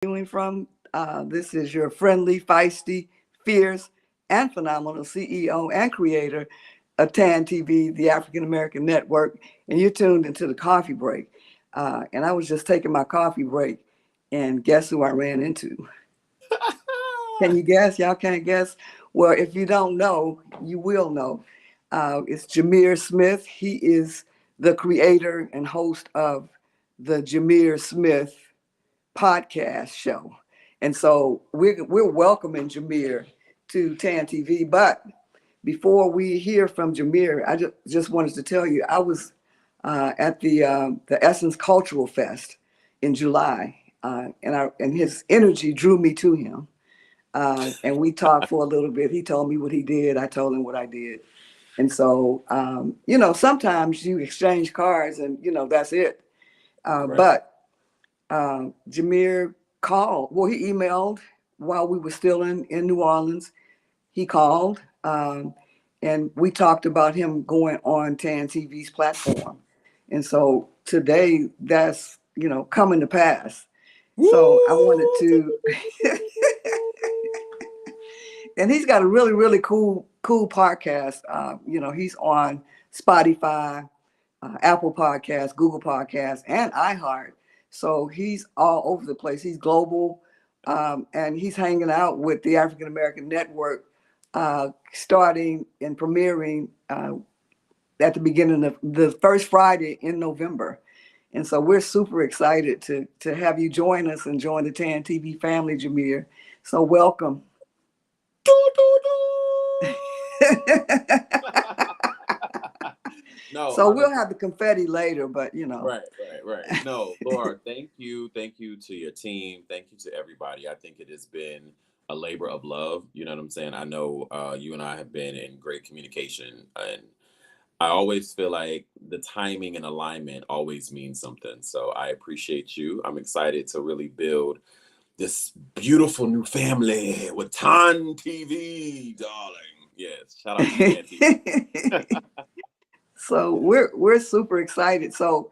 viewing from. This is your friendly, feisty, fierce, and phenomenal CEO and creator of TAAN TV, the African American Network, and you're tuned into the coffee break. And I was just taking my coffee break, and guess who I ran into? Can you guess? Y'all can't guess? Well, if you don't know, you will know. It's Jamir Smith. He is the creator and host of the Jamir Smith podcast show. And so we're welcoming Jamir to TAN TV. But before we hear from Jamir, I just wanted to tell you I was at the Essence Cultural Fest in July, and his energy drew me to him. And we talked for a little bit. He told me what he did. I told him what I did. And so, sometimes you exchange cards and, that's it. Right. But Jamir called. Well, he emailed while we were still in New Orleans. He called, and we talked about him going on TAN TV's platform. And so today, that's coming to pass. So I wanted Woo! to, and he's got a really really cool podcast. He's on Spotify, Apple Podcasts, Google Podcasts, and iHeart. So he's all over the place. He's global, and he's hanging out with the African American Network, starting and premiering at the beginning of the first Friday in November. And so we're super excited to have you join us and join the TAN TV family, Jamir. So welcome. Doo, doo, No, So we'll honestly, have the confetti later, but right. No, Laura, thank you to your team, thank you to everybody. I think it has been a labor of love. You know what I'm saying? I know you and I have been in great communication, and I always feel like the timing and alignment always means something. So I appreciate you. I'm excited to really build this beautiful new family with Tan TV, darling. Yes, shout out to Tan TV. so we're super excited. So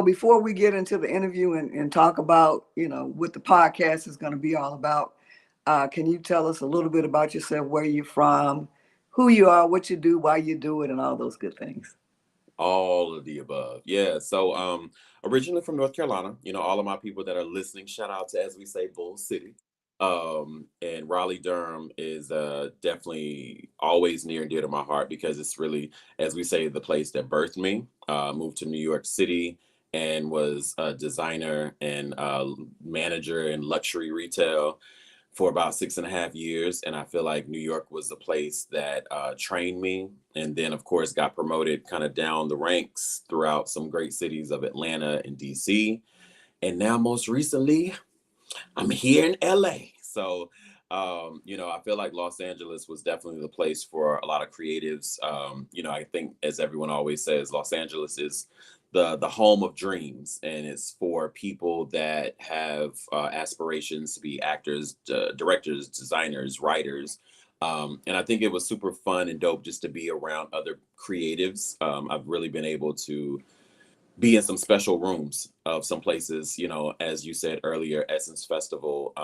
before we get into the interview and talk about what the podcast is going to be all about, can you tell us a little bit about yourself, where you're from, who you are, what you do, why you do it, and all those good things? All of the above. Yeah. So originally from North Carolina, all of my people that are listening, shout out to, as we say, Bull City. And Raleigh Durham is definitely always near and dear to my heart because it's really, as we say, the place that birthed me. Moved to New York City and was a designer and manager in luxury retail for about 6.5 years. And I feel like New York was the place that trained me. And then, of course, got promoted kind of down the ranks throughout some great cities of Atlanta and DC. And now, most recently, I'm here in LA. So, I feel like Los Angeles was definitely the place for a lot of creatives. I think, as everyone always says, Los Angeles is the home of dreams, and it's for people that have aspirations to be actors, directors, designers, writers. And I think it was super fun and dope just to be around other creatives. I've really been able to be in some special rooms of some places, as you said earlier, Essence Festival.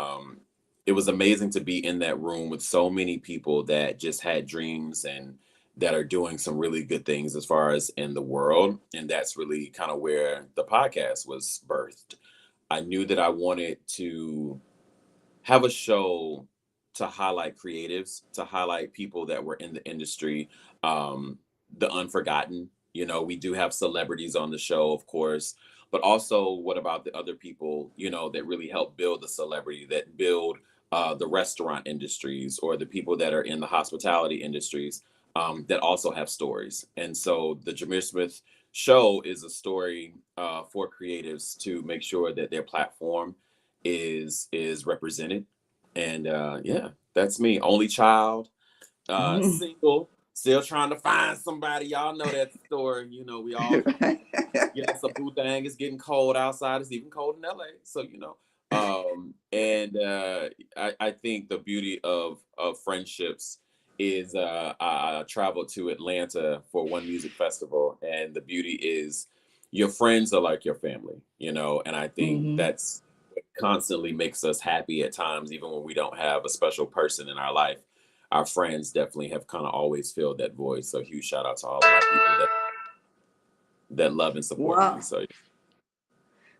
It was amazing to be in that room with so many people that just had dreams and that are doing some really good things as far as in the world. And that's really kind of where the podcast was birthed. I knew that I wanted to have a show to highlight creatives, to highlight people that were in the industry, the unforgotten. We do have celebrities on the show, of course, but also what about the other people, that really help build the celebrity, that build the restaurant industries or the people that are in the hospitality industries that also have stories. And so the Jameer Smith show is a story for creatives to make sure that their platform is represented. And yeah, that's me. Only child, single, still trying to find somebody. Y'all know that story. We all trying to get us a boo thing. It's getting cold outside. It's even cold in LA. So and I think the beauty of friendships is I traveled to Atlanta for one music festival, and the beauty is your friends are like your family, and I think Hmm. that's what constantly makes us happy at times, even when we don't have a special person in our life. Our friends definitely have kind of always filled that void. So huge shout out to all of my people that love and support me. Wow.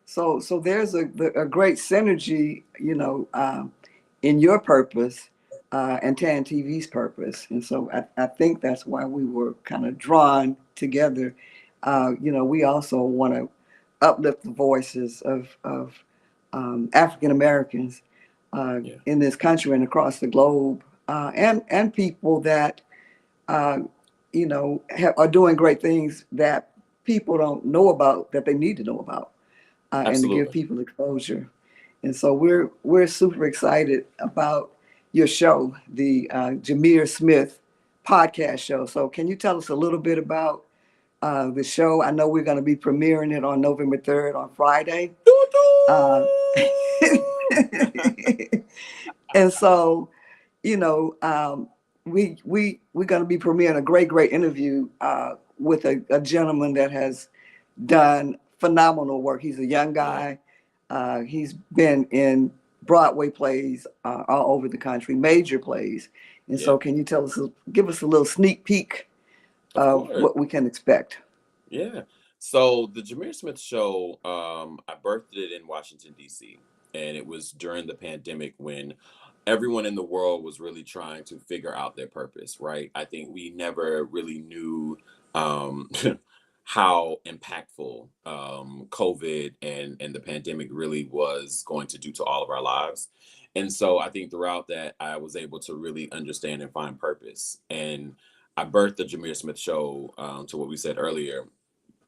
So So there's a great synergy, in your purpose and Tan TV's purpose. And so I think that's why we were kind of drawn together. We also want to uplift the voices of African Americans yeah, in this country and across the globe, and people that uh, are doing great things that people don't know about, that they need to know about, and to give absolutely. people exposure. And so we're super excited about your show, the Jamir Smith podcast show. So can you tell us a little bit about the show? I know we're going to be premiering it on November 3rd on Friday. Uh, and so, you know, we're going to be premiering a great interview with a gentleman that has done phenomenal work. He's a young Yeah, guy. He's been in Broadway plays all over the country, major plays. And yeah, so, can you give us a little sneak peek of of course. what we can expect? Yeah. So the Jameer Smith show, I birthed it in Washington, D.C. And it was during the pandemic when everyone in the world was really trying to figure out their purpose, right? I think we never really knew um, how impactful COVID and the pandemic really was going to do to all of our lives. And so I think throughout that, I was able to really understand and find purpose. And I birthed the Jameer Smith show, to what we said earlier,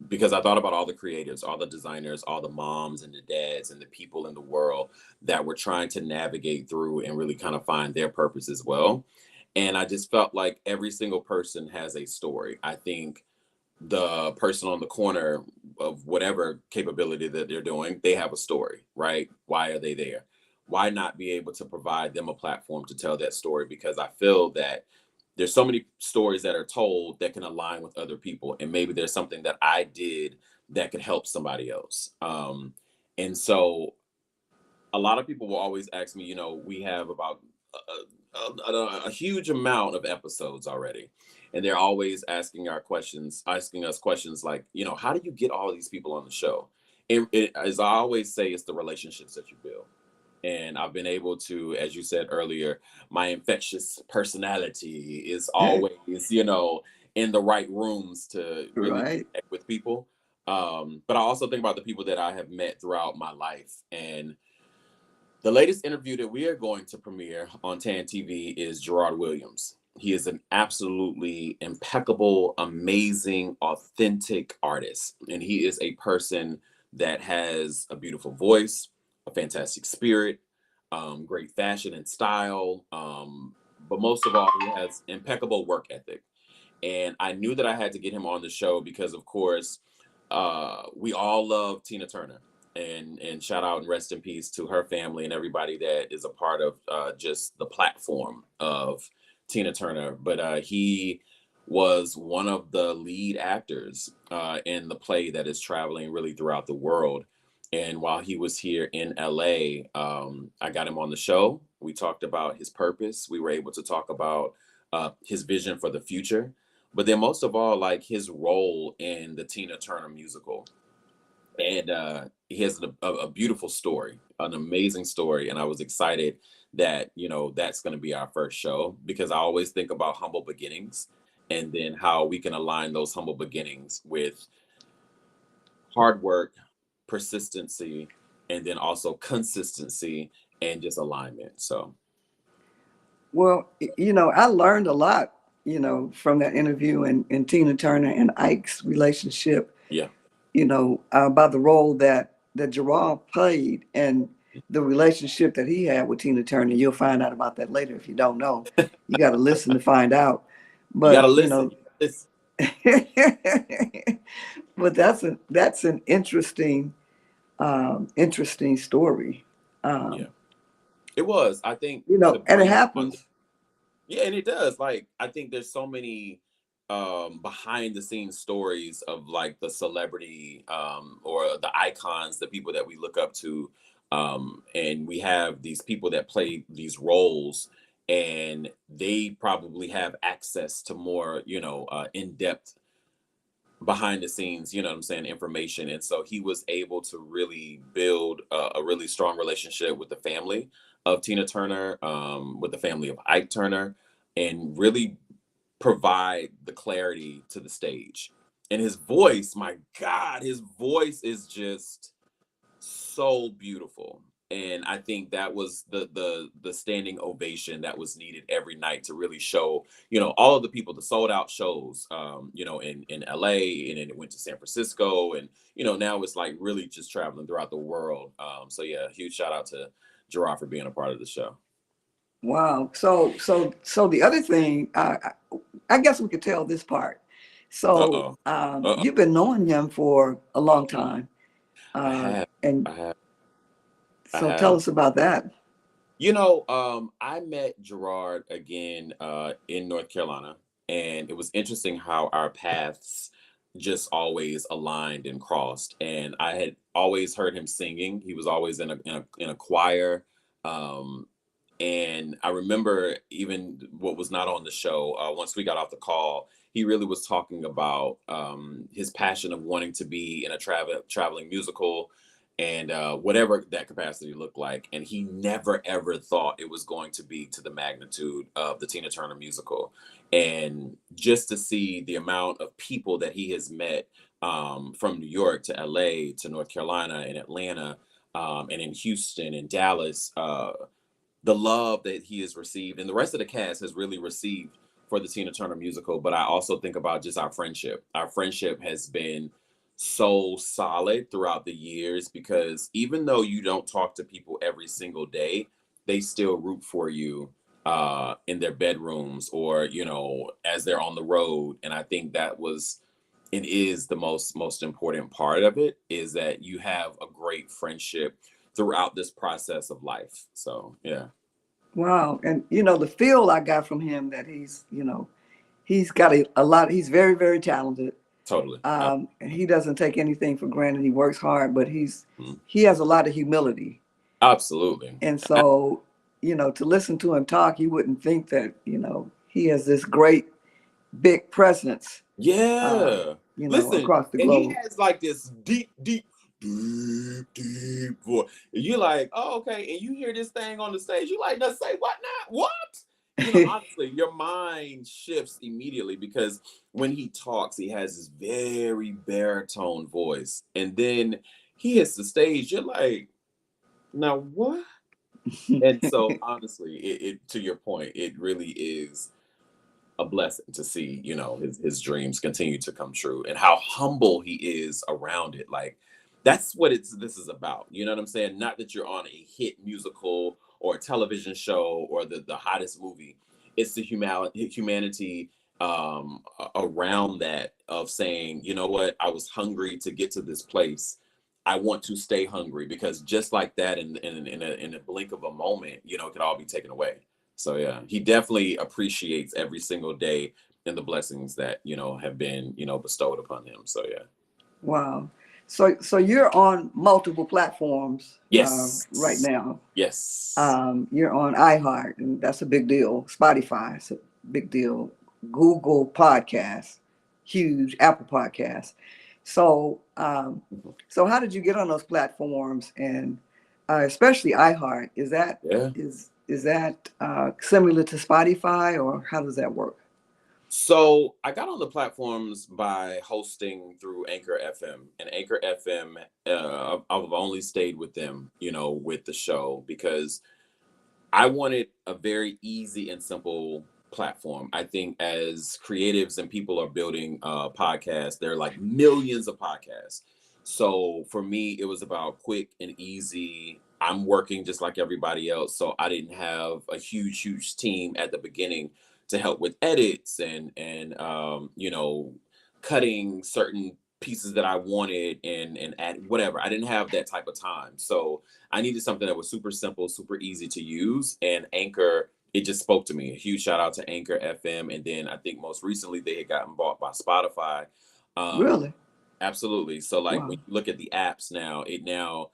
because I thought about all the creatives, all the designers, all the moms and the dads and the people in the world that were trying to navigate through and really kind of find their purpose as well. And I just felt like every single person has a story. I think the person on the corner of whatever capability that they're doing, they have a story, right? Why are they there? Why not be able to provide them a platform to tell that story? Because I feel that there's so many stories that are told that can align with other people, and maybe there's something that I did that could help somebody else. And so a lot of people will always ask me, we have about a huge amount of episodes already. And they're always asking us questions like, how do you get all these people on the show? And as I always say, it's the relationships that you build. And I've been able to, as you said earlier, my infectious personality is always, in the right rooms to really Right. connect with people. But I also think about the people that I have met throughout my life. And the latest interview that we are going to premiere on TAN TV is Gerard Williams. He is an absolutely impeccable, amazing, authentic artist. And he is a person that has a beautiful voice, a fantastic spirit, great fashion and style. But most of all, he has impeccable work ethic. And I knew that I had to get him on the show because, of course, we all love Tina Turner, and shout out and rest in peace to her family and everybody that is a part of just the platform of Tina Turner. But he was one of the lead actors in the play that is traveling really throughout the world. And while he was here in LA, I got him on the show. We talked about his purpose. We were able to talk about his vision for the future, but then most of all, like his role in the Tina Turner musical. And he has a beautiful story, an amazing story. And I was excited that, that's going to be our first show, because I always think about humble beginnings and then how we can align those humble beginnings with hard work, persistency, and then also consistency and just alignment. So, Well, I learned a lot, from that interview and Tina Turner and Ike's relationship, yeah. about the role that Gerard played and the relationship that he had with Tina Turner. You'll find out about that later if you don't know. You got to listen to find out. You got to But listen. Listen. but that's an interesting story. Yeah. Um, It was. I think to and it bring him on. happens. Yeah, and it does. Like, I think there's so many behind the scenes stories of like the celebrity or the icons, the people that we look up to And we have these people that play these roles, and they probably have access to more, in-depth behind the scenes, you know what I'm saying, information. And so he was able to really build a really strong relationship with the family of Tina Turner, with the family of Ike Turner, and really provide the clarity to the stage. And his voice, my God, his voice is just so beautiful. And I think that was the standing ovation that was needed every night to really show, all of the people, the sold out shows, in LA, and then it went to San Francisco, and now it's like really just traveling throughout the world. So yeah, huge shout out to Gerard for being a part of the show. Wow. So the other thing, I guess we could tell this part. So Uh-oh. Uh-oh. you've been knowing him for a long time, I have. and I have. I so tell have. us about that. I met Gerard again in North Carolina, and it was interesting how our paths just always aligned and crossed. And I had always heard him singing. He was always in a choir. Um, and I remember even what was not on the show. Once we got off the call, he really was talking about his passion of wanting to be in a traveling musical, and whatever that capacity looked like. And he never ever thought it was going to be to the magnitude of the Tina Turner musical. And just to see the amount of people that he has met, from New York to LA to North Carolina and Atlanta, and in Houston and Dallas, the love that he has received and the rest of the cast has really received for the Tina Turner musical. But I also think about just our friendship. Our friendship has been so solid throughout the years, because even though you don't talk to people every single day, they still root for you in their bedrooms, or as they're on the road. And I think that was it is the most important part of it, is that you have a great friendship throughout this process of life. So yeah. Wow. And the feel I got from him that he's got a lot. He's very, very talented. Totally. And he doesn't take anything for granted. He works hard, but Mhm. he has a lot of humility. Absolutely. And so, to listen to him talk, you wouldn't think that, he has this great big presence, uh, Yeah. Listen, across the and he globe. has like this deep voice. And you're like, oh, okay. And you hear this thing on the stage, you like, no, say what now? What? Honestly, your mind shifts immediately, because when he talks, he has this very baritone voice. And then he hits the stage, you're like, now what? And so honestly, it to your point, it really is a blessing to see, his dreams continue to come true, and how humble he is around it. Like, that's what this is about. You know what I'm saying? Not that you're on a hit musical or a television show or the hottest movie. It's the humanity around that, of saying, you know what, I was hungry to get to this place. I want to stay hungry, because just like that, in a blink of a moment, it could all be taken away. So yeah, he definitely appreciates every single day and the blessings that have been bestowed upon him. So yeah. Wow. So you're on multiple platforms right Yes. now. Yes. You're on iHeart, and that's a big deal. Spotify is a big deal. Google Podcasts, huge. Apple Podcasts. So, Mhm. so how did you get on those platforms, and especially iHeart? Yeah. Is that similar to Spotify, or how does that work? So I got on the platforms by hosting through Anchor FM, and Anchor FM. I've only stayed with them, with the show, because I wanted a very easy and simple platform. I think as creatives and people are building podcasts, there are like millions of podcasts. So for me, it was about quick and easy. I'm working just like everybody else, so I didn't have a huge team at the beginning to help with edits and cutting certain pieces that I wanted, and add whatever. I didn't have that type of time. So I needed something that was super simple, super easy to use. And Anchor, it just spoke to me. A huge shout out to Anchor FM. And then I think most recently they had gotten bought by Spotify. Um, Really? Absolutely. So like when Wow. you look at the apps now, it now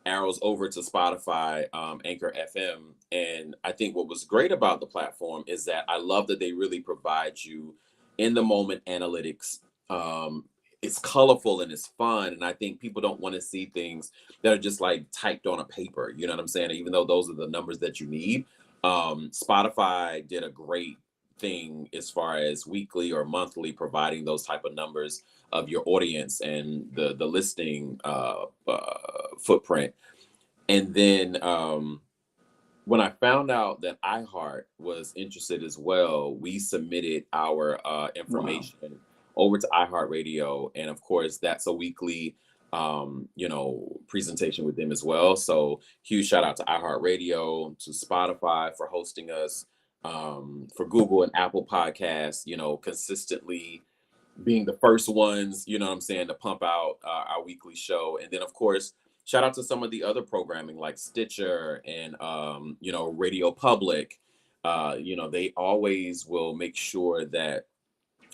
arrows over to Spotify, Anchor FM. And I think what was great about the platform is that I love that they really provide you in the moment analytics. Um, it's colorful and it's fun. And I think people don't want to see things that are just like typed on a paper. You know what I'm saying? Even though those are the numbers that you need. Spotify did a great thing as far as weekly or monthly providing those type of numbers of your audience and the listing footprint. And then when I found out that iHeart was interested as well, we submitted our Wow. information over to iHeartRadio, and of course, that's a weekly, presentation with them as well. So huge shout out to iHeartRadio, to Spotify for hosting us, for Google and Apple Podcasts, consistently being the first ones, what I'm saying, to pump out our weekly show. And then, of course, shout out to some of the other programming like Stitcher and, Radio Public. They always will make sure that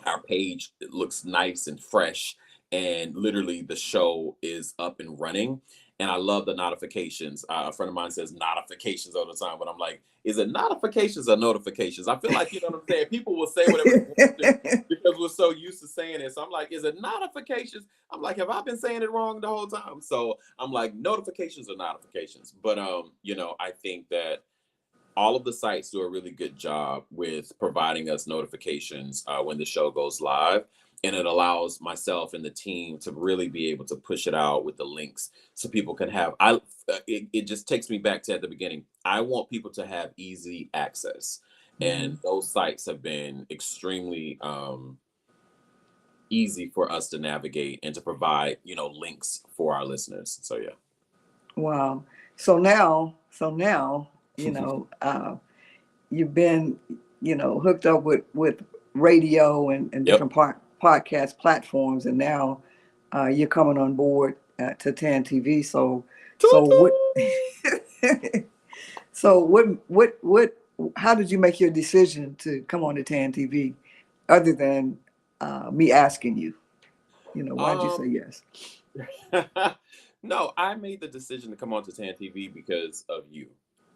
our page looks nice and fresh, and literally the show is up and running. And I love the notifications. A friend of mine says notifications all the time, but I'm like, is it notifications or notifications? I feel like, you know what I'm saying, people will say whatever they want to because we're so used to saying it. So I'm like, is it notifications? I'm like, have I been saying it wrong the whole time? So I'm like, notifications or notifications. But I think that all of the sites do a really good job with providing us notifications when the show goes live. And it allows myself and the team to really be able to push it out with the links so people can have. It just takes me back to at the beginning. I want people to have easy access, and Mhm. those sites have been extremely easy for us to navigate and to provide, links for our listeners. So yeah. Wow. So now, you've been, hooked up with radio and Yep. different podcast platforms, and now you're coming on board to TAN TV. So Toot what? toot. So what? How did you make your decision to come on to TAN TV, other than me asking you? Why'd you say Um, yes? no, I made the decision to come on to TAN TV because of you.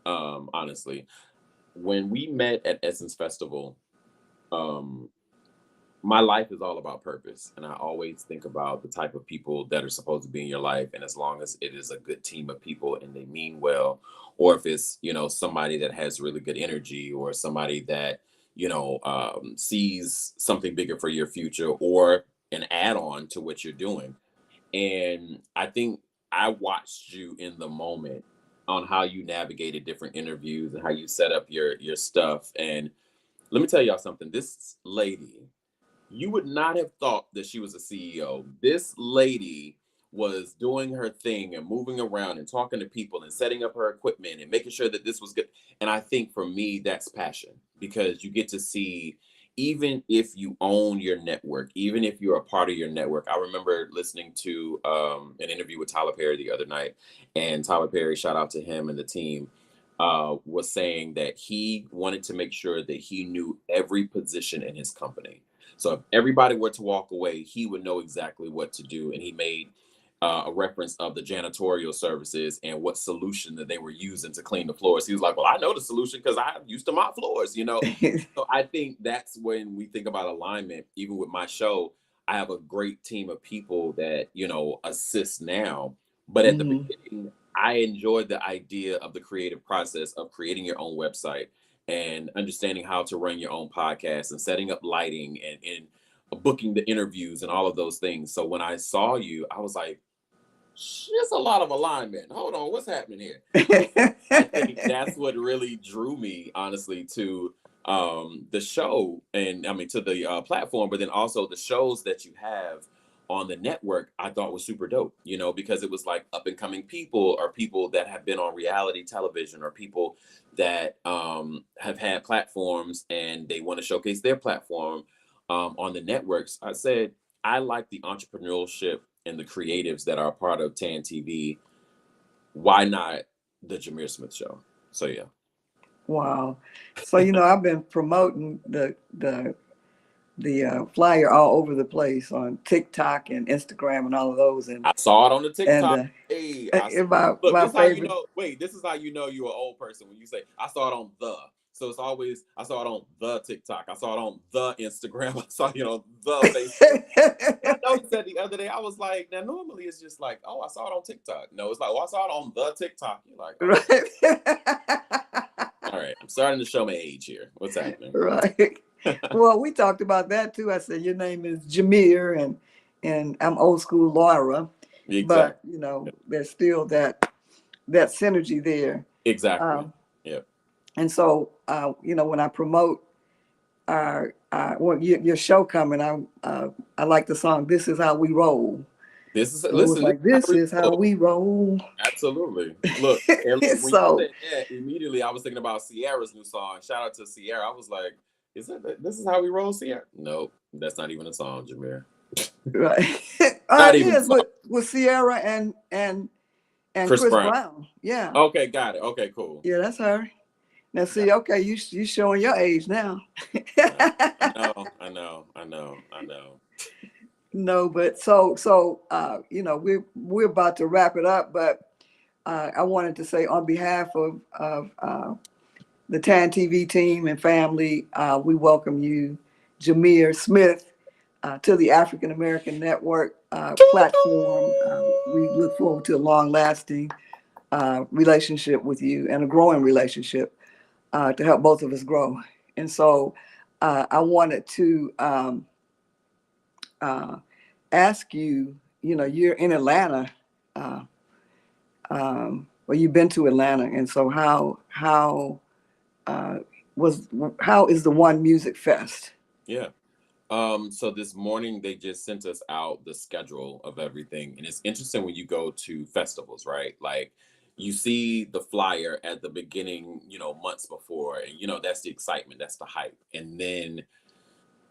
Honestly, when we met at Essence Festival, um, my life is all about purpose, and I always think about the type of people that are supposed to be in your life. And as long as it is a good team of people and they mean well, or if it's somebody that has really good energy, or somebody that sees something bigger for your future, or an add-on to what you're doing. And I think I watched you in the moment on how you navigated different interviews and how you set up your stuff. And let me tell y'all something. This lady, you would not have thought that she was a CEO. This lady was doing her thing and moving around and talking to people and setting up her equipment and making sure that this was good. And I think for me, that's passion, because you get to see, even if you own your network, even if you're a part of your network. I remember listening to an interview with Tyler Perry the other night, and Tyler Perry, shout out to him and the team, was saying that he wanted to make sure that he knew every position in his company. So if everybody were to walk away, he would know exactly what to do. And he made a reference of the janitorial services and what solution that they were using to clean the floors. He was like, "Well, I know the solution because I used to mop floors." So I think that's when we think about alignment. Even with my show, I have a great team of people that assist now. But at the Hmm. beginning, I enjoyed the idea of the creative process of creating your own website and understanding how to run your own podcast and setting up lighting and booking the interviews and all of those things. So when I saw you, I was like, there's a lot of alignment. Hold on, what's happening here? I think that's what really drew me, honestly, to the show, and I mean to the platform, but then also the shows that you have on the network. I thought was super dope, because it was like up and coming people, or people that have been on reality television, or people that have had platforms and they want to showcase their platform on the networks. I said I like the entrepreneurship and the creatives that are a part of TAN TV. Why not the Jamir Smith Show? So yeah. Wow. So I've been promoting the the flyer all over the place on TikTok and Instagram and all of those. I saw it on the And TikTok. Hey, I saw. Look, my this is how you favorite. know. Wait, this is how you know you're an old person when you say I saw it on the. So it's always I saw it on the TikTok. I saw it on the Instagram. I saw it on the Facebook. I noticed that the other day. I was like, now normally it's just like, oh, I saw it on TikTok. No, it's like, oh, I saw it on the TikTok. You're like, oh, Right. all right. I'm starting to show my age here. What's happening? Right. Well, we talked about that too. I said your name is Jamir, and I'm old school Laura, but Exactly. there's still that synergy there. Exactly. Um, Yeah. and so when I promote your show coming, I like the song "This Is How We Roll." This is So it was listen. This like, is how "This we is how roll. we roll." Absolutely. Look, and look, when you So said that, immediately I was thinking about Sierra's new song. Shout out to Sierra. I was like, this is how we roll, Sierra? Nope, that's not even a song, Jamir. right, Not it even a is song. with Sierra and Chris Chris Brown. Brown. Yeah, Okay, got it. Okay, cool. yeah, that's her. Now Got see, okay, you showing your age now. I know, I know, I know, I know. No, but we're about to wrap it up, but I wanted to say on behalf of the TAN TV team and family, we welcome you, Jamir Smith, to the African American Network platform. We look forward to a long lasting relationship with you and a growing relationship to help both of us grow. And so I wanted to uh, ask you, you're in Atlanta, uh, well, you've been to Atlanta. And so uh, how is the One Music Fest? Yeah. So this morning they just sent us out the schedule of everything. And it's interesting when you go to festivals, right? Like you see the flyer at the beginning, months before, and that's the excitement, that's the hype. And then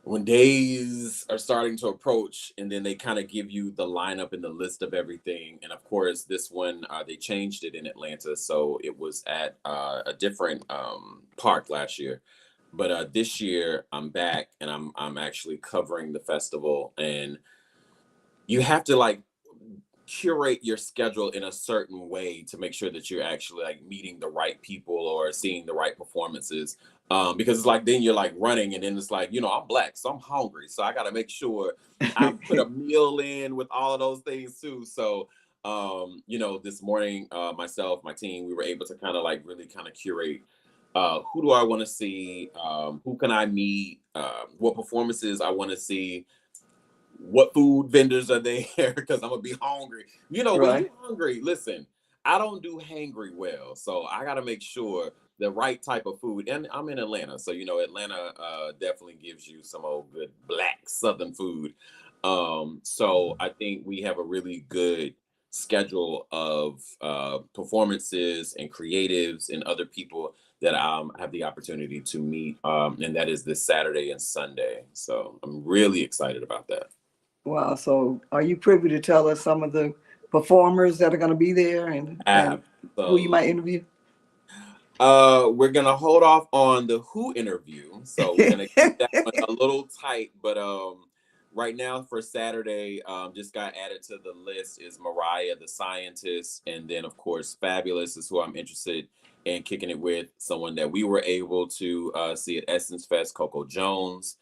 when days are starting to approach and then they kind of give you the lineup and the list of everything, and of course this one they changed it in Atlanta, so it was at a different park last year, but this year I'm back and I'm actually covering the festival, and you have to like curate your schedule in a certain way to make sure that you're actually like meeting the right people or seeing the right performances, because it's like then you're like running and then it's like I'm black, so I'm hungry, so I got to make sure I put a meal in with all of those things too. So this morning myself, my team, we were able to kind of like really kind of curate who do I want to see, who can I meet, what performances I want to see, what food vendors are there because I'm gonna be hungry. When Right. you hungry, listen, I don't do hangry well, so I got to make sure the right type of food. And I'm in Atlanta, so Atlanta definitely gives you some old good black Southern food. So I think we have a really good schedule of performances and creatives and other people that have the opportunity to meet, and that is this Saturday and Sunday. So I'm really excited about that. Wow. So are you privy to tell us some of the performers that are going to be there and who you Absolutely. might interview? We're gonna hold off on the Who interview, so we're gonna keep that one a little tight. But right now for Saturday, just got added to the list is Mariah the Scientist, and then of course Fabulous is who I'm interested in kicking it with. Someone that we were able to see at Essence Fest, Coco Jones.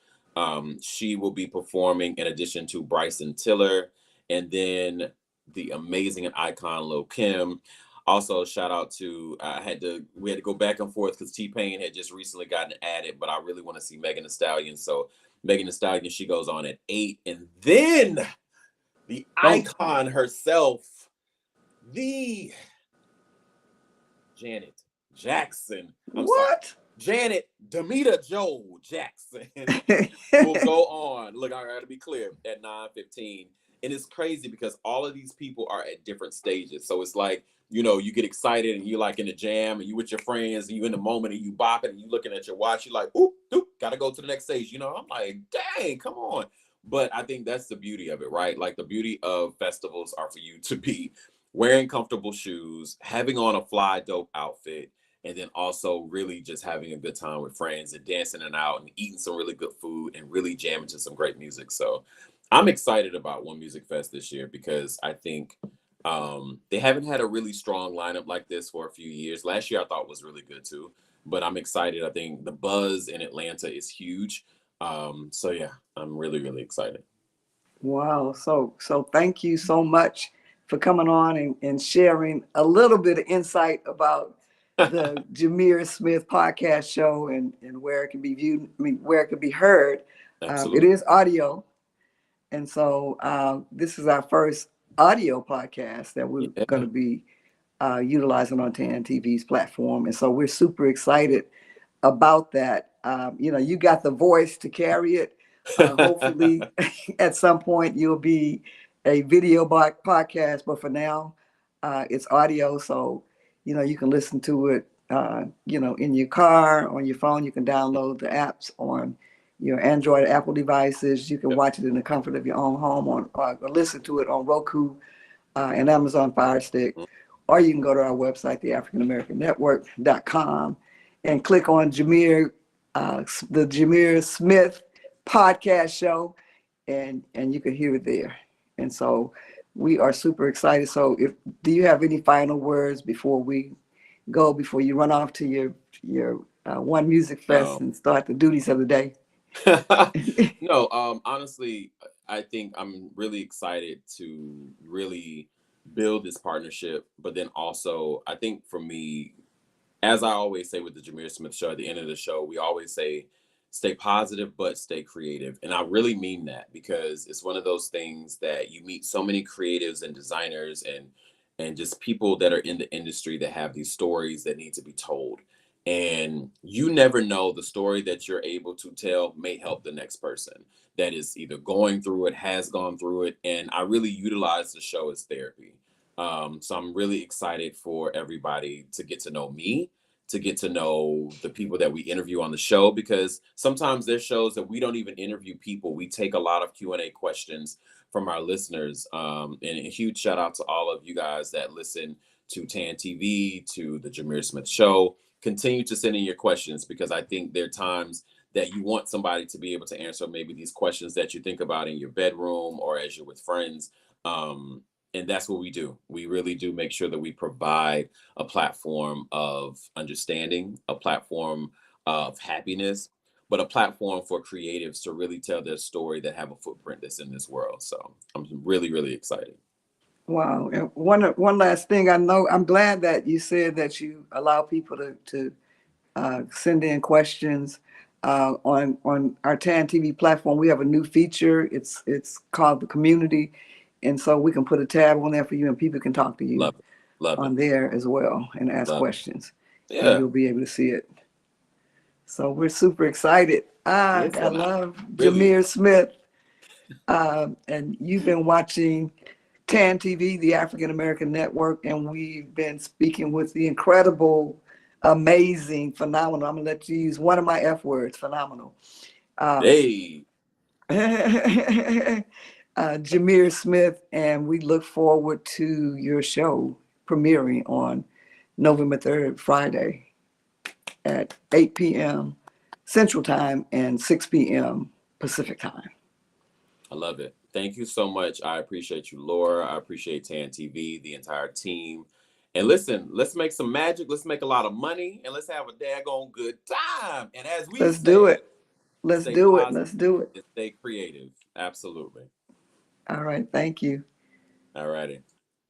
She will be performing in addition to Bryson Tiller, and then the amazing and icon Lil Kim. Also, shout out to we had to go back and forth because T Pain had just recently gotten added, but I really want to see Megan Thee Stallion. So Megan Thee Stallion, she goes on at 8, and then the Don't. icon herself, the Janet Jackson. I'm sorry, What? Janet Demita Joe Jackson will go on. Look, I gotta be clear at 9:15. And it's crazy because all of these people are at different stages. So it's like, you get excited and you're like in the jam and you with your friends and you in the moment and you bopping and you looking at your watch, you're like, oop, oop, gotta go to the next stage. I'm like, dang, come on. But I think that's the beauty of it, right? Like the beauty of festivals are for you to be wearing comfortable shoes, having on a fly dope outfit, and then also really just having a good time with friends and dancing and out and eating some really good food and really jamming to some great music. So I'm excited about One Music Fest this year because I think they haven't had a really strong lineup like this for a few years. Last year I thought was really good too, but I'm excited. I think the buzz in Atlanta is huge. So yeah, I'm really, really excited. Wow. So thank you so much for coming on and sharing a little bit of insight about the Jamir Smith podcast show and where it can be viewed, I mean, where it can be heard. It Absolutely. is audio. And so this is our first audio podcast that we're going Yeah. to be utilizing on TAN TV's platform. And so we're super excited about that. You got the voice to carry it. Hopefully, at some point, you'll be a video podcast, but for now, it's audio. So, you can listen to it, in your car, on your phone. You can download the apps on your Android, Apple devices. You can watch it in the comfort of your own home or listen to it on Roku and Amazon Fire Stick, or you can go to our website, theafricanamericannetwork.com, and click on the Jamir Smith podcast show, and you can hear it there. And so we are super excited. So, do you have any final words before we go? Before you run off to your One Music Fest No. and start the duties of the day? No, honestly, I think I'm really excited to really build this partnership. But then also, I think for me, as I always say with the Jamir Smith show, at the end of the show, we always say, stay positive, but stay creative. And I really mean that because it's one of those things that you meet so many creatives and designers and just people that are in the industry that have these stories that need to be told. And you never know, the story that you're able to tell may help the next person that is either going through it, has gone through it. And I really utilize the show as therapy. So I'm really excited for everybody to get to know me, to get to know the people that we interview on the show, because sometimes there's shows that we don't even interview people. We take a lot of Q&A questions from our listeners. And a huge shout out to all of you guys that listen to TAN TV, to the Jamir Smith Show. Continue to send in your questions, because I think there are times that you want somebody to be able to answer maybe these questions that you think about in your bedroom or as you're with friends. And that's what we do. We really do make sure that we provide a platform of understanding, a platform of happiness, but a platform for creatives to really tell their story that have a footprint that's in this world. So I'm really, really excited. Wow. And one last thing, I know I'm glad that you said that you allow people to send in questions on our TAN TV platform. We have a new feature. It's called the community, and so we can put a tab on there for you, and people can talk to you Love it. Love it. on there as well and ask Love it. questions, and Yeah. you'll be able to see it. So we're super excited. I Listen, I love really, Jamir Smith, and you've been watching TAN TV, the African American Network, and we've been speaking with the incredible, amazing, phenomenal. I'm gonna let you use one of my F words, phenomenal. Um, hey, Jamir Smith, and we look forward to your show premiering on November 3rd, Friday at 8 p.m. Central Time and 6 p.m. Pacific Time. I love it. Thank you so much. I appreciate you, Laura. I appreciate TAN TV, the entire team. And listen, let's make some magic. Let's make a lot of money, and let's have a daggone good time. And as we Let's do say, it. Let's stay do it. positive Let's do it. and stay creative. Absolutely. All right. Thank you. All righty.